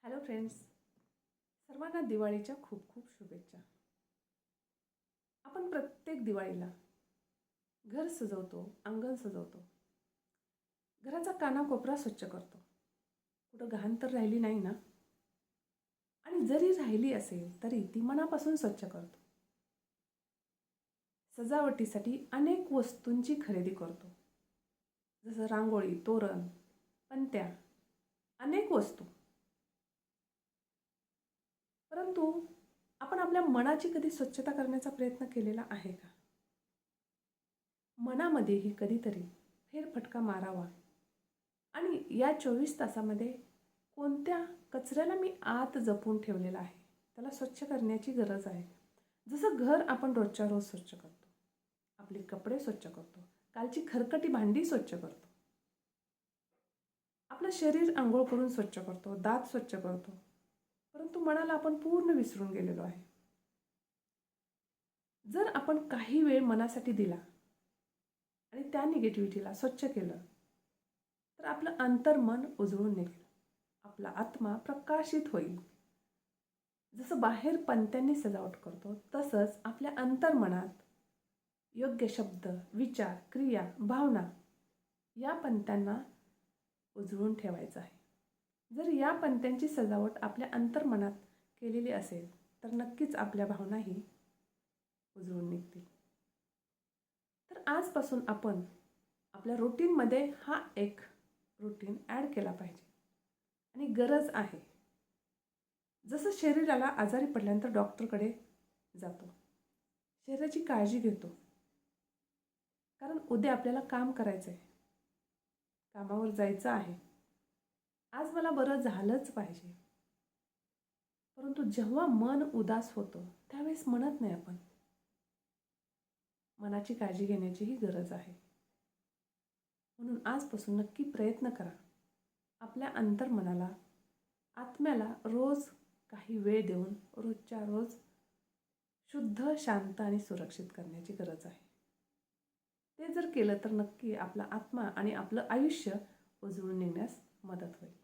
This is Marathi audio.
हॅलो फ्रेंड्स, सर्वांना दिवाळीच्या खूप खूप शुभेच्छा. आपण प्रत्येक दिवाळीला घर सजवतो, अंगण सजवतो, घराचा कानाकोपरा स्वच्छ करतो. कुठं घाण तर राहिली नाही ना? आणि जरी राहिली असेल तरी ती मनापासून स्वच्छ करतो. सजावटीसाठी अनेक वस्तूंची खरेदी करतो, जसं रांगोळी, तोरण, पणत्या, अनेक वस्तू. परंतु आपण आपल्या मनाची कधी स्वच्छता करण्याचा प्रयत्न केलेला आहे का? मनामध्येही कधीतरी फेरफटका मारावा आणि या 24 तासामध्ये कोणत्या कचऱ्याला मी आत जपून ठेवलेला आहे त्याला स्वच्छ करण्याची गरज आहे. जसं घर आपण रोजच्या रोज स्वच्छ करतो, आपले कपडे स्वच्छ करतो, कालची खरकटी भांडी स्वच्छ करतो, आपलं शरीर आंघोळ करून स्वच्छ करतो, दात स्वच्छ करतो, परंतु मनाला आपण पूर्ण विसरून गेलेलो आहे. जर आपण काही वेळ मनासाठी दिला आणि त्या निगेटिव्हिटीला स्वच्छ केलं तर आपलं अंतर्मन उजळून निघेल, आपला आत्मा प्रकाशित होईल. जसं बाहेर पणत्यांनी सजावट करतो तसंच आपल्या अंतर्मनात योग्य शब्द, विचार, क्रिया, भावना या पणत्यांना उजळून ठेवायचं आहे. जर या पणत्यांची सजावट आपल्या अंतर्मनात केलेली असेल तर नक्कीच आपल्या भावनाही उजळून निघतील. तर आजपासून आपण आपल्या रुटीनमध्ये हा एक रुटीन ॲड केला पाहिजे आणि गरज आहे. जसं शरीराला आजारी पडल्यानंतर डॉक्टरकडे जातो, शरीराची काळजी घेतो, कारण उद्या आपल्याला काम करायचं आहे, कामावर जायचं आहे, आज मला बरं झालंच पाहिजे. परंतु जेव्हा मन उदास होतं त्यावेळेस म्हणत नाही आपण. मनाची काळजी घेण्याचीही गरज आहे. म्हणून आजपासून नक्की प्रयत्न करा. आपल्या अंतर्मनाला, आत्म्याला रोज काही वेळ देऊन रोजच्या रोज शुद्ध, शांत आणि सुरक्षित करण्याची गरज आहे. ते जर केलं तर नक्की आपला आत्मा आणि आपलं आयुष्य उजळून निघण्यास मदत होईल.